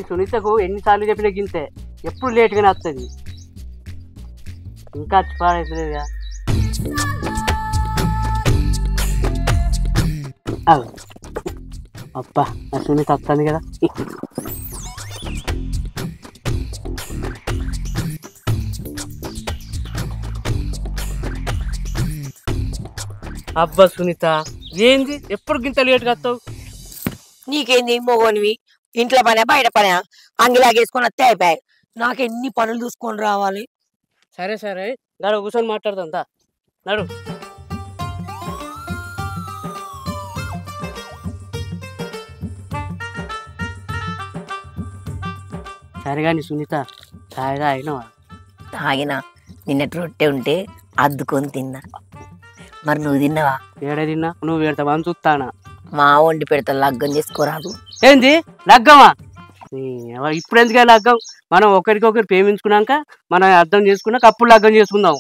సునీతకు ఎన్నిసార్లు చెప్పినా గింతే ఎప్పుడు లేట్గానే వస్తుంది. ఇంకా వచ్చి పాడైతుందిగా. అబ్బా నా సునీత వస్తుంది కదా. అబ్బా సునీత ఏంది ఎప్పుడు గింత లేట్గా వస్తావు? నీకేంది మొగోనివి, ఇంట్లో పనే బయట పనే అంగిలాగేసుకొని వస్తే అయిపోయాయి. నాకు ఎన్ని పనులు చూసుకొని రావాలి. సరే సరే నడు కూర్చొని మాట్లాడుతుందా నడు. సరే కానీ సునీత ఛాయ్ తాగినావా? తాగినా, నిన్నటి రొట్టె ఉంటే అద్దుకొని తిన్నా. మరి నువ్వు తిన్నావా? ఏడా తిన్నా? నువ్వు పెడతావా అని చూస్తానా. మా వండి పెడతా, లగ్గం చేసుకోరాదు. ఏంది లగ్గమా? ఇప్పుడు ఎందుకే లగ్గం? మనం ఒకరికొకరు ప్రేమించుకున్నాక మనం అర్థం చేసుకున్నాక అప్పుడు లగ్గం చేసుకుందాం.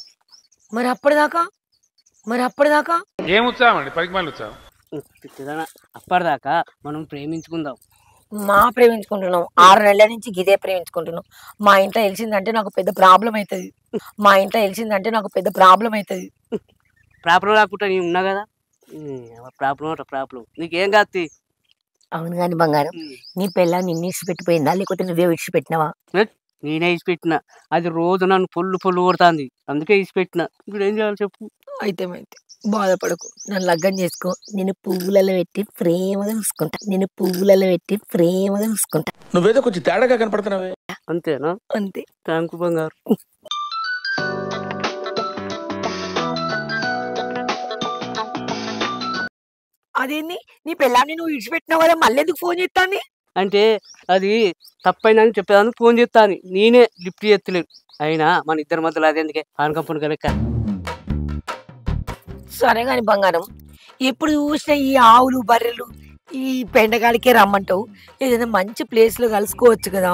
మరి అప్పటిదాకా ఏం ఉత్సాహం అండి, పనికి మళ్ళీ ఉత్సాహం. అప్పటిదాకా మనం ప్రేమించుకుందాం. ప్రేమించుకుంటున్నాం 6 నెలల నుంచి గిదే ప్రేమించుకుంటున్నాం. మా ఇంట్లో తెలిసిందంటే నాకు పెద్ద ప్రాబ్లం అవుతుంది. ప్రాబ్లం రాకుండా నేను ఉన్నా కదా. ప్రాబ్లం నీకేం కాదు. అవును కాని బంగారం, నీ పెళ్ళ నిన్ను ఇడిచిపెట్టిపోయిందా లేకపోతే నువ్వే ఇడిచిపెట్టినావా? నేనే ఇసిపెట్టిన. అది రోజు నన్ను పొల్లు కొడుతుంది, అందుకే ఇసిపెట్టిన. ఇప్పుడు ఏం చేయాలి చెప్పు? అయితే బాధపడకు, నన్ను లగ్గం చేసుకో. నేను పువ్వులలో పెట్టి ప్రేమగా చూసుకుంటా. నువ్వేదో కొంచెం తేడాగా కనపడుతున్నావే. అంతేనా? అంతే. థ్యాంక్ బంగారు. అదేంది, నీ పెళ్ళాన్ని నువ్వు ఇడిచిపెట్టినావు కదా, మళ్ళీ ఎందుకు ఫోన్ చేస్తాను? అంటే అది తప్పైందని చెప్పేదాన్ని ఫోన్ చేస్తాను, నేనే లిఫ్ట్ చేస్తలేను. అయినా మన ఇద్దరి మధ్యలో అది ఎందుకే ఆనకంపను లెక్క. సరే కాని బంగారం, ఎప్పుడు చూసినా ఈ ఆవులు బర్రెలు ఈ పెండగాడికే రమ్మంటావు. ఏదైనా మంచి ప్లేస్ లో కలుసుకోవచ్చు కదా.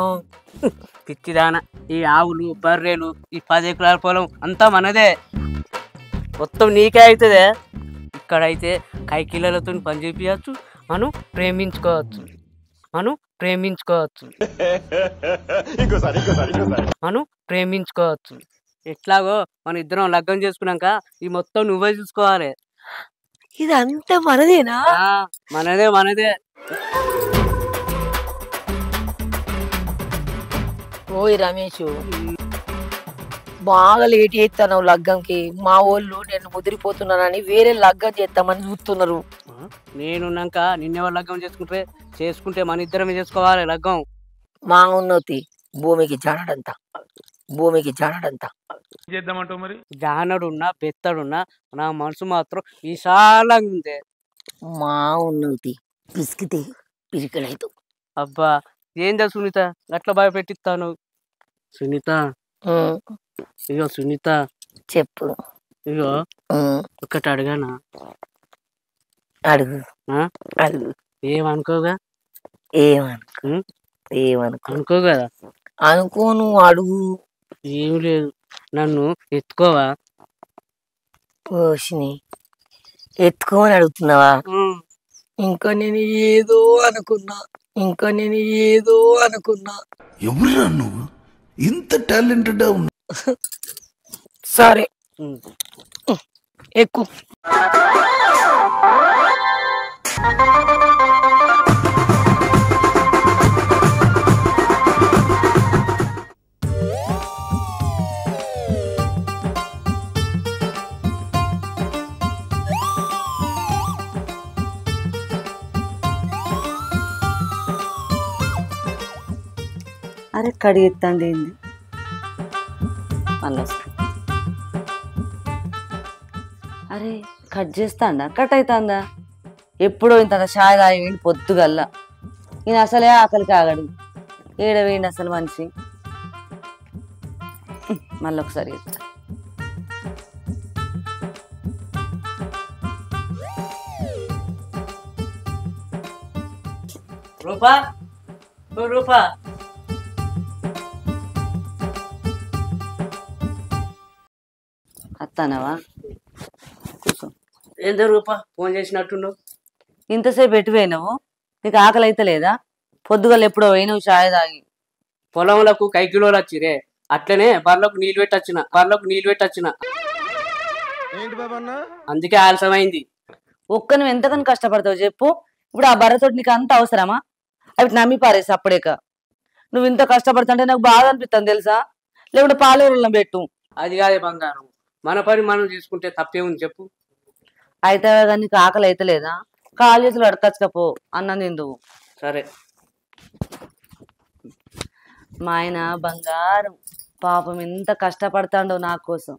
పిచ్చిదాన, ఈ ఆవులు బర్రెలు ఈ 10 ఎకరాల పొలం అంతా మనదే, మొత్తం నీకే అవుతుందే. ఇక్కడైతే కైకిలతో పని చేపించచ్చు, మనం ప్రేమించుకోవచ్చు. ఎట్లాగో మన ఇద్దరం లగ్గం చేసుకున్నాక ఈ మొత్తం నువ్వే చూసుకోవాలి. ఇదంతా మనదేనా? మనదే. ఓయ్ రమేష్, బాగా లేట్ చేస్తాను లగ్గంకి. మా వాళ్ళు నేను ముదిరిపోతున్నానని వేరే లగ్గం చేస్తామని చూస్తున్నారు. నేనున్నాక నిన్నెవరు లగ్గం చేసుకుంటే మన ఇద్దరమే చేసుకోవాలి లగ్గం. మా ఉన్నతి భూమికి జానడంతా చేద్దామంటావు మరి? జానడున్నా బెత్తడున్నా నా మనసు మాత్రం విశాలంగా ఉంది. మా ఉన్నతి పిసికితే పిరికలైతు. అబ్బా ఏందా సునీత అట్లా భయపెట్టిస్తాను? సునీత ఇగో సునీత చెప్పు. ఇగో ఒకటి అడగానా? అడుగు. ఏమనుకోగా? అనుకో కదా. అనుకో, నువ్వు అడుగు. ఏం లేదు, నన్ను ఎత్తుకోవా? ఓషిని ఎత్తుకోమని అడుగుతున్నావా? ఇంకా నేను ఏదో అనుకున్నా. ఎవరురా నువ్వు ఇంత టాలెంటెడ్? సరే ఎక్కువ. అరే కడిగిస్తుంది ఏంది మళ్ళీ? అరే కట్ చేస్తాండా, కట్ అవుతుందా? ఎప్పుడో ఇంత షాయ్ తాగి పొద్దుగల్లా. ఈయన అసలే ఆకలికి ఆగడు. ఏడవేయండి అసలు మనిషి. మళ్ళీ ఒకసారి చెప్తా. రూపా అత్తానవా? కూర్చో. ఏందో రూపా ఫోన్ చేసినట్టున్నావు? ఇంతసేపు ఎటుపోయినావు? నీకు ఆకలి అయితే లేదా? పొద్దుగల ఎప్పుడో పోయినావు చాయ్ తాగి. పొలంలకు కైకిలోలు వచ్చిరే, అట్లనే బర్లకు నీళ్ళు పెట్టొచ్చిన ఏంటి బాబా అన్న? అందుకే ఆలస్యమైంది. ఒక్క నువ్వు ఎంతకని కష్టపడతావు చెప్పు. ఇప్పుడు ఆ బర్రతోటి నీకు అంత అవసరమా? అవి నమ్మి పారేసి అప్పుడేక. నువ్వు ఇంత కష్టపడుతుంటే నాకు బాగా అనిపిస్తుంది తెలుసా. లేకుంటే పాలేరులను పెట్టు. అది కాదే బంగారం, మన పని మనం చేసుకుంటే తప్పేముంది చెప్పు. అయితే కానీ నీకు ఆకలి అయితే లేదా? కాలు చేతులు అడకచ్చుకపో అన్నం తిందువు. సరే. మా ఆయన బంగారం పాపం ఎంత కష్టపడతాడో నా కోసం,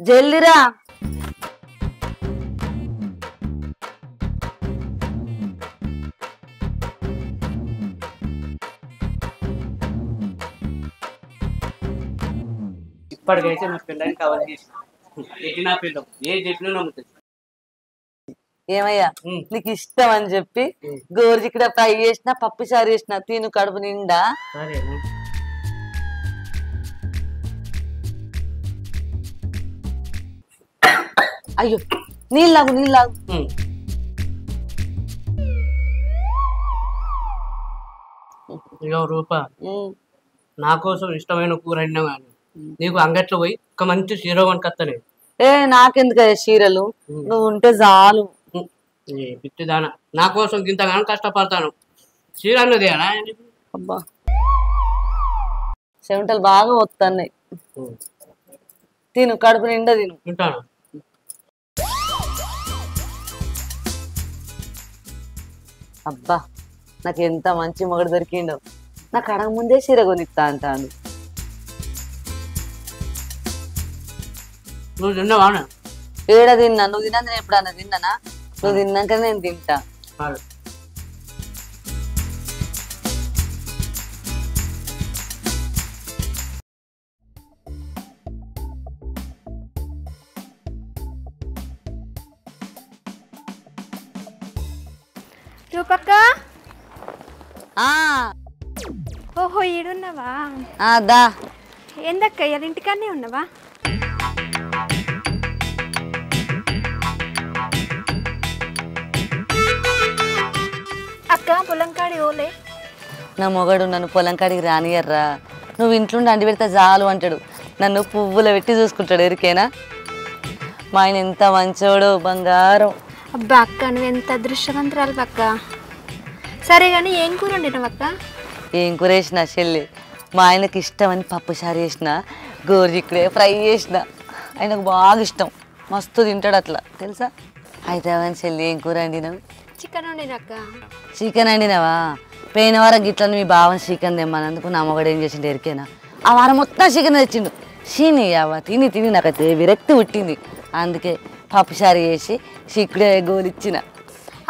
జల్దిరా. ఇప్పటికైతే నా పిల్లని కవర్ చేసిన, నా పిల్ల ఏ చెప్పినా నమ్ముతుంది. ఏమయ్యా నీకు ఇష్టం అని చెప్పి గోరుచిక్కుడ ఫ్రై చేసిన, పప్పు చారు చేసిన, తిను కడుపు నిండా. సరే. అయ్యో నీళ్ళాగు. ఇగో రూపా, నా కోసం ఇష్టమైన కూర అయినా కానీ నీకు అంగట్లో పోయి ఒక మంచి చీర కొనుకొత్తనే. ఏ నాకెందుకు చీరలు, నువ్వు ఉంటే చాలు. పిచ్చిదానా, నా కోసం ఇంతగానో కష్టపడతాను, చీర అన్నది అలా. అబ్బా చెమటలు బాగా వస్తున్నాయి. తిను కడుపు నిండా తిను. తింటాను. అబ్బా నాకు ఎంత మంచి మొగడు దొరికిండో. నాకు అడగ ముందే చీర కొనిస్తా అంటాను. నువ్వు తిన్నావా? ఏడ తిన్నా? నువ్వు తిన్నా నేను ఎప్పుడన్నా తిన్నానా? నువ్వు తిన్నాక నేను తింటా. రూపక్క, ఆ ఓహో ఈడున్నావా? దా. ఏందక్క ఇవాళ ఇంటికాడనే ఉన్నావా? అక్క పొలం కాడి ఓలే. నా మొగడు నన్ను పొలం కాడికి రానియర్రా. నువ్వు ఇంట్లోండి అండి పెడితే చాలు అంటాడు. నన్ను పువ్వులు పెట్టి చూసుకుంటాడు. ఎరికేనా? మా ఆయన ఎంత మంచోడు, బంగారం. అబ్బా అక్క, నువ్వు ఎంత అదృష్టవంతురాలు అక్క. సరే కానీ ఏం కూర వండినావు అక్క? ఏం కూర వేసిన చెల్లి? మా ఆయనకి ఇష్టమని పప్పు చారు చేసిన, గోరుచిక్కుడే ఫ్రై చేసిన. ఆయనకు బాగా ఇష్టం, మస్తు తింటాడు అట్లా తెలుసా. అయితే అవన్నీ చెల్లి ఏం కూర వండినావు? చికెన్ వండినక్క. చికెన్ వండినావా? పోయిన వారం గిట్ల మీ బావని చికెన్ తెమ్మన్నందుకు నా మొగడు ఏం చేసిండు ఎరికేనా? ఆ వారం మొత్తం చికెన్ తెచ్చిండు. చీని అవ్వ తిని తిని నాకైతే విరక్తి పుట్టింది. అందుకే పప్పు చారు చేసి చిక్కుడే గోలిచ్చిన.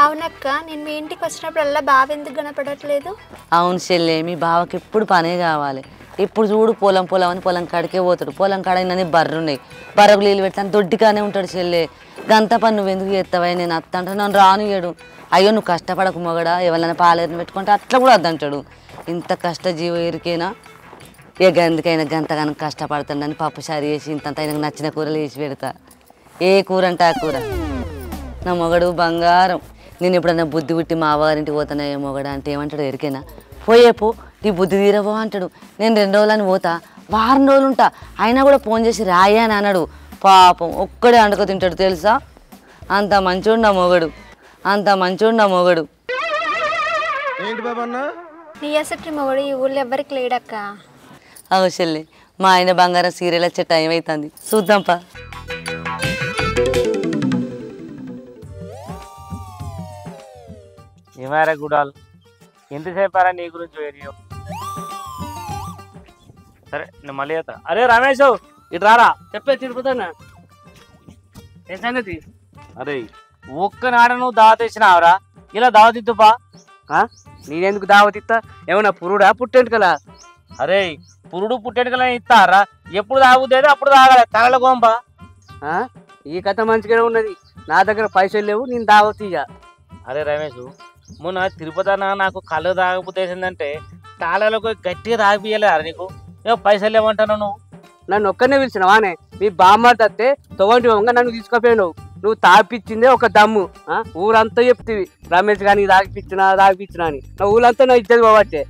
అవునక్క, నేను మీ ఇంటికి వచ్చినప్పుడల్లా బావ ఎందుకు కనపడట్లేదు? అవును చెల్లె, మీ బావకి ఎప్పుడు పనే కావాలి. ఇప్పుడు చూడు పొలం అని పొలం కాడికే పోతాడు. పొలం కాడని బర్రున్నాయి, బర్రకు నీళ్ళు పెట్టాను దొడ్డిగానే ఉంటాడు చెల్లె. గంత పని నువ్వు ఎందుకు చేస్తావా? నేను అత్తంటే నన్ను రానియడు. అయ్యో నువ్వు కష్టపడకు మొగడా, ఎవరైనా పాలేరుని పెట్టుకుంటే అట్లా కూడా వద్దంటాడు. ఇంత కష్టజీవ ఎరికేనా? ఇక ఎందుకైనా గంతగానో కష్టపడతాడని పప్పు చారు చేసి ఇంతంత ఆయనకు నచ్చిన కూరలు వేసి పెడతా. ఏ కూర అంటే ఆ కూర. నా మొగడు బంగారం. నేను ఎప్పుడన్నా బుద్ధి పుట్టి మా అవ్వగారింటికి పోతానా ఏ మొగడా అంటే ఏమంటాడు ఎరికేనా? పోయేపో నీ బుద్ధి తీరవో అంటాడు. నేను 2 రోజులని పోతా, వారం రోజులు ఉంటా. అయినా కూడా ఫోన్ చేసి రాయా అని అన్నాడు. పాపం ఒక్కడే అండుకో తింటాడు తెలుసా. అంత మంచోడు నా మొగడు, అంత మంచోడు నా మొగడు. ఏంటి బాబా అన్న? నీ అసలు మొగడు ఈ ఊళ్ళో ఎవ్వరికి లేడక్క. అవు చెల్లి, మా ఆయన బంగారం సీరియల్ వచ్చే టైం అవుతుంది, చూద్దాంపా. ఏమారా గుడాలు, ఎంతసేపారా నీ గురించి వేరియో? సరే నేను మళ్ళీ అవుతా. అరే రమేష్ ఇటు రారా. చెప్పే తిరుపతన్నా, ఏ సంగతి? అరే ఒక్కనాడ నువ్వు దావత్ ఇచ్చినావురా, ఇలా దావత్ ఇద్దుపా. నేనెందుకు దావతిస్తా? ఏమన్నా పురుడా పుట్టేంటుకలా? అరే పురుడు పుట్టేటికలా ఇస్తారా? ఎప్పుడు తాగుతుంది అప్పుడు తాగాలి, తగల గోంబా. ఈ కథ మంచిగానే ఉన్నది, నా దగ్గర పైసలు లేవు, నేను దావతీయ. అరే రమేష్, మొన్న తిరుపతి అన్న నాకు కళ్ళు తాగబుద్దేసిందంటే తాళాలకు గట్టిగా తాగిపియలేరా నీకు? ఏ పైసలు లేవంటాను నువ్వు? నన్ను ఒక్కనే పిలిచినవానే? మీ బామ్మ తత్తే తొవంటి వంగ నన్ను తీసుకుపోయావు. నువ్వు తాగిపించిందే ఒక దమ్ము. ఊరంతా చెప్తివి రమేష్ గాని తాగిపించినా అని. నా ఊరంతా నా ఇద్దరు పోవట్టే.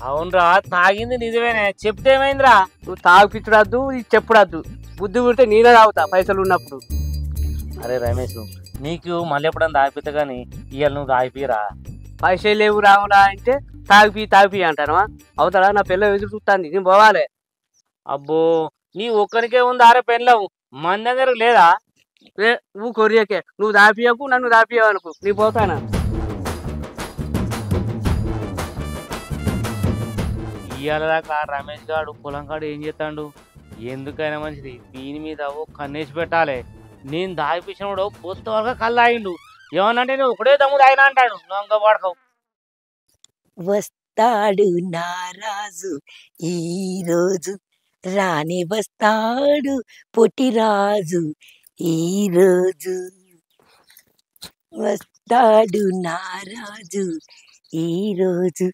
అవునరా తాగింది నిజమేనే, చెప్తే ఏమైందిరా? నువ్వు తాగిపించడద్దు, ఇది చెప్పుడద్దు. బుద్ధి ఉంటే నేనే తాగుతా పైసలు ఉన్నప్పుడు. అరే రమేష్, నీకు మళ్ళీ ఎప్పుడన్నా తాగిపిస్తా కానీ ఇవాళ నువ్వు తాగిపిరా. పైసలు లేవు రావులా అంటే తాగిపి అంటాను. అవుతాడా? నా పిల్ల ఎదురు చూస్తాను, నేను పోవాలి. అబ్బో నీ ఒక్కరికే ఉంది ఆరే పెళ్ళం, మన దగ్గర లేదా? నువ్వు కొరియకే, నువ్వు దాపియకు నన్ను దాపియవు అనుకో, నీ పోతానా? ఇవాళ దాకా రమేష్ గాడు పొలం కాడు ఏం చేస్తాడు? ఎందుకైనా మంచిది దీని మీద ఓ కన్నేసి పెట్టాలి. నేను దాగిపించినప్పుడు పొత్తు వరకు కళ్ళు తాగిండు, ఏమన్నంటే నేను ఒకటే దమ్ము తాగినా అంటాడు. నొంగ పడకవు. వస్తాడు నారాజు ఈ రోజు, రాని వస్తాడు పొట్టిరాజు ఈ రోజు. వస్తాడు నారాజు ఈ రోజు,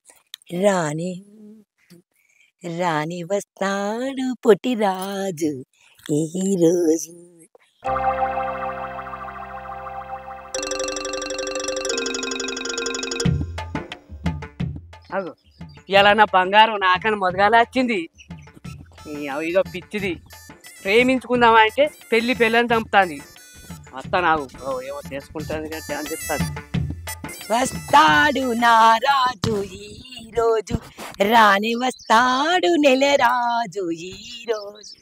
రాని వస్తాడు పొట్టిరాజు ఈ రోజు. ఇలా నా బంగారం నాకని మొదగాల వచ్చింది. ఇదో పిచ్చిది. ప్రేమించుకుందామా అంటే పెళ్ళని చంపుతాంది. వస్తా నాకు ఏమో చేసుకుంటాను కానీ అని చెప్తాను. వస్తాడు నారాజు ఈ రోజు, రాని వస్తాడు నెలరాజు ఈ రోజు.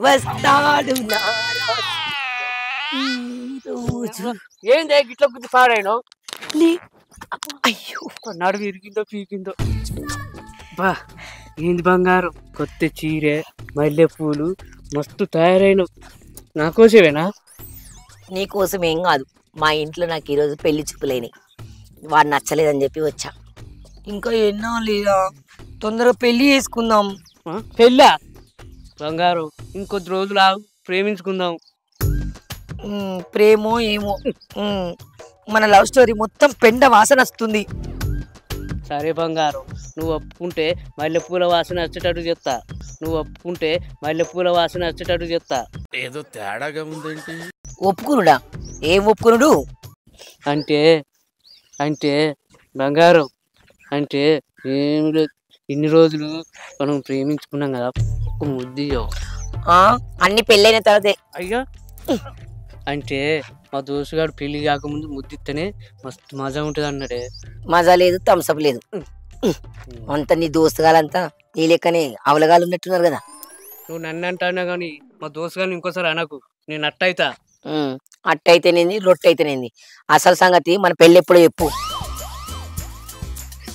వస్తాడు నారాజు ఈ రోజు. ఏంది గిట్ల గుర్తు పాడాను? అయ్యో నడుము ఇరిగిందో పీకిందో. బా ఏంది బంగారం, కొత్త చీరే మల్లె పూలు మస్తు తయారైన. నాకోసమేనా? నీకోసం ఏం కాదు, మా ఇంట్లో నాకు ఈరోజు పెళ్లి చూపులేని, వాడు నచ్చలేదని చెప్పి వచ్చా. ఇంకా ఎన్నో లేదా, తొందరగా పెళ్లి చేసుకుందాం. పెళ్ళా? బంగారం ఇంకొద్ది రోజులు ఆగు, ప్రేమించుకుందాం. ప్రేమో ఏమో, మన లవ్ స్టోరీ మొత్తం పెండ వాసన వస్తుంది. సరే బంగారం, నువ్వు ఒప్పుకుంటే మల్లెపూల వాసన వచ్చేటట్టు చెప్తా. ఏదో తేడాగా ఉందేంటి? ఒప్పుకునుడా? ఏం ఒప్పుకునుడు? అంటే బంగారం అంటే ఏమి లేదు, ఇన్ని రోజులు మనం ప్రేమించుకున్నాం కదా, ఒక ముద్దియో. అన్ని పెళ్ళైన తర్వాతే. అయ్యా అంటే మా దోస్తుగాడు పెళ్లి కాకముందు ముద్దిస్తేనే మస్తు మజా ఉంటుంది అన్నాడే. మజా లేదు, థమ్సప్ లేదు. అంత నీ దోస్తుగాలంతా నీ లెక్కనే అవలగాలు ఉన్నట్టున్నారు కదా. నువ్వు నన్ను అంటానా కానీ మా దోస్తుగాని ఇంకోసారి అనకు, నేను అట్టయితా. అట్టయితేనేంది, రొట్టయితేనేంది, అసలు సంగతి మన పెళ్ళి ఎప్పుడో చెప్పు.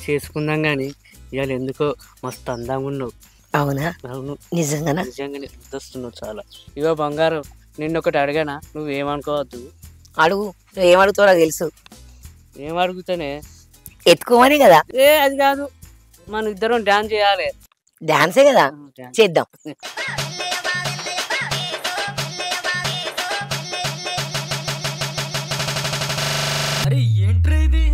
చేసుకుందాం కానీ ఇవాళ ఎందుకో మస్తు అందంగా ఉన్నావు. అవునా? అవును, నిజంగానే వస్తున్నావు చాలా. ఇగో బంగారం, నిన్నొకటి అడిగానా, నువ్వేమనుకోవద్దు. అడుగు, నువ్వు ఏమడుగుతావు నాకు తెలుసు. ఏం అడుగుతానే? ఎత్తుకోమని కదా. అది కాదు, మన ఇద్దరం డాన్స్ చేయాలి. డాన్సే కదా, చేద్దాం. అరే ఏంట్రా ఇది?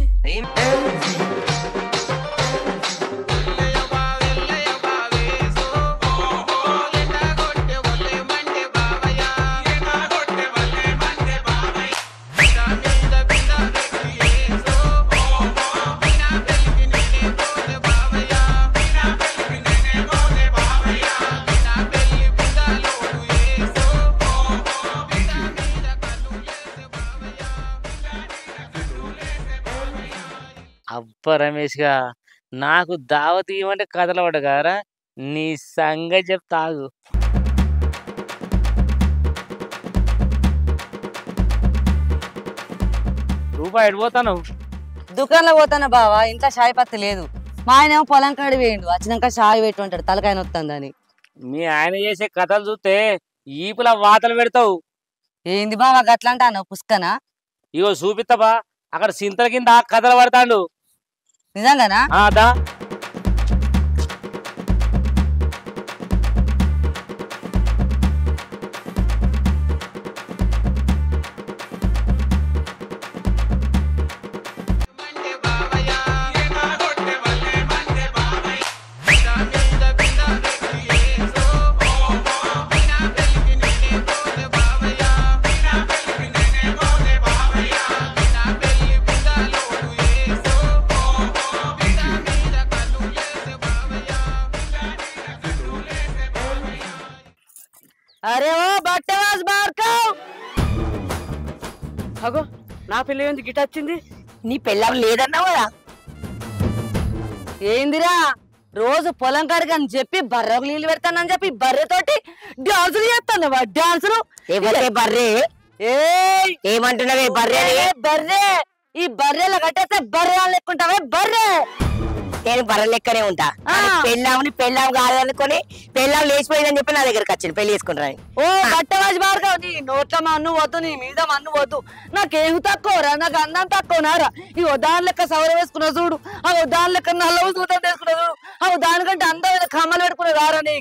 అబ్బా రమేష్ గా, నాకు దావత్ ఇవ్వమంటే కథలు పడ్డ కదరా, నీ సంగతి చెప్తాగు. రూపాయి ఎడిపోతాను? దుకాణంలో పోతానా బావా, ఇంట్లో షాయి పత్తి లేదు. మా ఆయన ఏమో పొలం కాడి వేయండు, వచ్చినాక షాయి పెట్టి ఉంటాడు, తలకాయ నొత్తందని. మీ ఆయన చేసే కథలు చూస్తే ఈపులా వాతలు పెడతావు. ఏంది బావా గట్లా అంటాను, పుష్కనా? ఇగో చూపిస్తావా, అక్కడ సింతల కింద కథలు పడతాడు. నిజంగానా? దా అరే ఓ బట్టవాస్ బార్కవ్ అగో నా పిల్ల ఏంది గిట వచ్చింది? నీ పెళ్ళం లేదన్నావు కదా. ఏందిరా రోజు పొలం కాడికి అని చెప్పి బర్రెకు నీళ్ళు పెడతానని చెప్పి బర్రెతోటి డాన్సులు చేస్తాను డాన్సులు. ఎవరే బర్రె? ఏమంటున్నావే బర్రె? బర్రె ఈ బర్రెల కట్టేస్తే బర్రె లెక్కుంటావే బర్రె. నేను బర్రె లెక్కనే ఉంటా. పెళ్ళాముని పెళ్ళాం కాదనుకొని పెళ్ళాం లేచిపోయిందని చెప్పి నా దగ్గరకు వచ్చింది పెళ్లి చేసుకుంటారని. ఓ బట్టవాసి బార్కవ్ నీ నోట్ల మన్ను వద్దు నీ మీద మన్ను వద్దు. నాకేమి తక్కువరా నాకు అందం తక్కువనారా. ఈ దాని లెక్క సవర వేసుకున్నా చూడు, దాని లెక్క నల్ల సూతం వేసుకున్నా చూడు, దానికంటే అందమైన కమ్మలు పెట్టుకున్నా రారా నీ.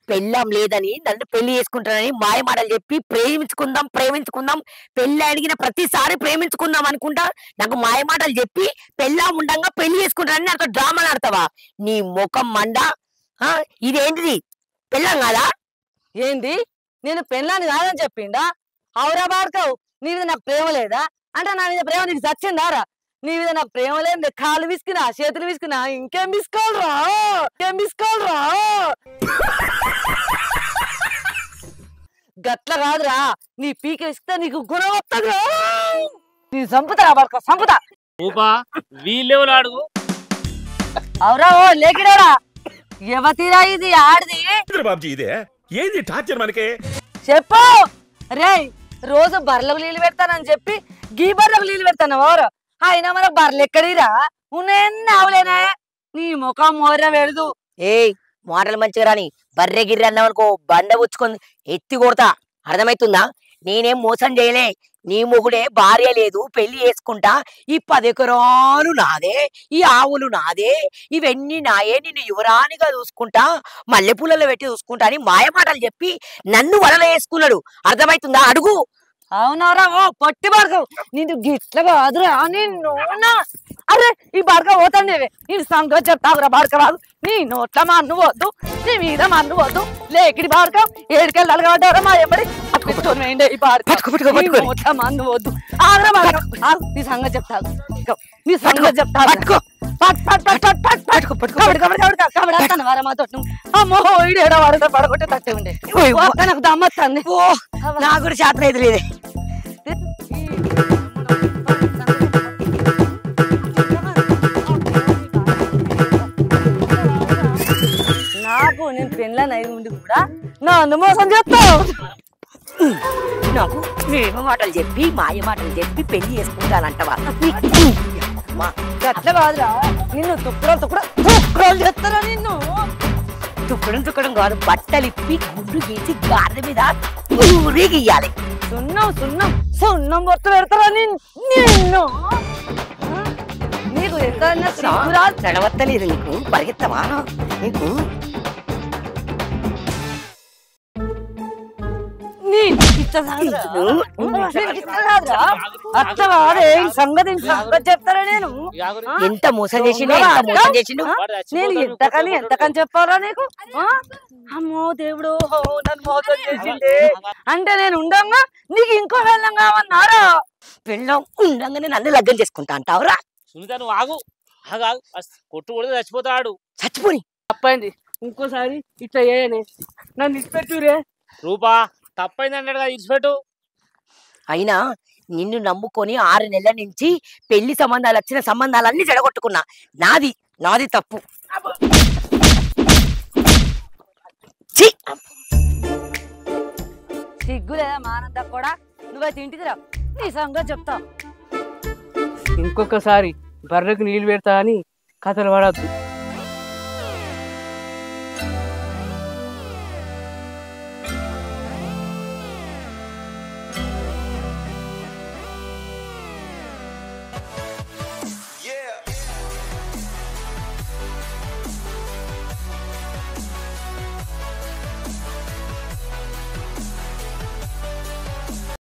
పెళ్ళాం లేదని నన్ను పెళ్లి చేసుకుంటానని మాయ మాటలు చెప్పి ప్రేమించుకుందాం ప్రేమించుకుందాం పెళ్లి అడిగిన ప్రతిసారి ప్రేమించుకుందాం అనుకుంటా నాకు మాయ మాటలు చెప్పి పెళ్ళాం ఉండంగా పెళ్లి చేసుకుంటానని నాతో డ్రామాలు ఆడతావా? నీ ముఖం మండ. ఇదేంటిది పెళ్ళాం కాదా? ఏంది నేను పెళ్ళాన్ని కాదని చెప్పిండా? అవురా బార్కవ్ నీ మీద నాకు ప్రేమ లేదా అంటే నా మీద ప్రేమ నీకు చచ్చిందారా? నీ మీద నాకు ప్రేమ లేదు, కాళ్ళు విసికినా చేతులు విసికినా ఇంకేం మిసుకోవాలరా ఇంకేం మిసుకోవాలరా. గట్ల కాదురా నీ పీక ఇస్తే నీకు గుణం వస్తుందిరా. నీ సంపుతారా బార్కవ్ సంపుతా. రూపా వీళ్ళెవరు అడుగు. అవురా ఓ లేకిడారా ఎవతిరా ఇది ఆడిది బాబుజీ ఇదే ఏంది టార్చర్ మనకి చెప్పు. రే రోజు బర్రెలకు నీళ్ళు పెడతానని చెప్పి గీ బర్రెలకు నీళ్ళు పెడతాను ఎవరు? అయినా మనకు బర్రెలు ఎక్కడిరా ఉన్నాయన్ని ఆవులేనా? నీ ముఖం మోర వెడదు. ఏయ్ మాటలు మంచిగా రాని. బర్రె గిర్రె అన్నావనుకో బండ పుచ్చుకొని ఎత్తి కొడతా. అర్థమవుతుందా? నేనేం మోసం చేయలే. నీ మొగుడే భార్య లేదు పెళ్లి చేసుకుంటా, ఈ 10 ఎకరాలు నాదే, ఈ ఆవులు నాదే, ఇవన్నీ నాయే, నిన్ను యువరానిగా చూసుకుంటా, మల్లెపూలలో పెట్టి చూసుకుంటా అని మాయ మాటలు చెప్పి నన్ను వలన వేసుకున్నాడు. అర్థమవుతుందా? అడుగు. అవునరా ఓ పట్టి బార్కవ్ నిన్ను గిట్ల కాదురా నిన్ను. అరే ఈ బార్కవ్ పోతాండేవే నీ సంగతి చెప్తావురా బార్కవ్. నీ నోట్ల మన్ను వద్దు, నీ మీద మన్ను వద్దు. లేకిడి బార్కవ్ ఏడుకెళ్ళాలి కాబట్టి మా ఎప్పటి అప్పించుకోండి ఈ బార్కవ్ నోట్ల మన్ను వద్దు. ఆగరా బార్కవ్ నీ సంగతి చెప్తావు, నీ సంగతి చెప్తావు. అమ్మో ఈడేడో వాడితో పడగొట్టే తట్టే ఉండే నాకు దమ్మొస్తుంది. నాకు కూడా శాతం అయితే లేదే. నాకు నేను పెళ్ళని అయి ఉండి కూడా నన్ను మోసం చేస్తావు. నాకు ప్రేమ మాటలు చెప్పి మాయ మాటలు చెప్పి పెళ్లి చేసుకుంటానంటవా? అట్లా కాదురా నిన్ను తుక్కడం చేస్తారా నిన్ను? తుక్కడం కాదు, బట్టలు ఇప్పి గుడ్డు గీసి గార్ల మీద ఊరి గీయాలి. సున్నం బొత్తు పెడతారా నిన్ను? నీకు ఎంత నడవత్తలేదు నీకు, పరిగెత్తవా నీకు? చెప్తారా నేను ఎంత మోసం చేసిండు, ఎంత మోసం చేసిండు. నేను ఎంతకని చెప్పాలా నీకు? అమ్మో దేవుడు నన్ను మోసం చేసిండే అంటే నేను ఉండంగా నీకు ఇంకో వెళ్ళం కావన్నారా? పెళ్ళం ఉండంగానే నన్ను లగ్గం చేసుకుంటా అంటావురా? సునీత నువ్వు ఆగు ఆగు, కొట్టు కొడితే చచ్చిపోతాడు. చచ్చిపోని తప్పైంది, ఇంకోసారి ఇట్లా చేయని నన్ను ఇచ్చిపెట్టురే. రూపా తప్పైంది అన్నాడు కదా ఇచ్చిపెట్టు. అయినా నిన్ను నమ్ముకొని 6 నెలల నుంచి పెళ్లి సంబంధాలు వచ్చిన సంబంధాలన్నీ చెడగొట్టుకున్నా. నాది తప్పు. సిగ్గులేదా మానందా కూడా? నువ్వైతే ఇంటికి రా, నీ సంగతి చెప్తా. ఇంకొకసారి బర్రెకు నీళ్ళు పెడతా అని కథలు పడద్దు.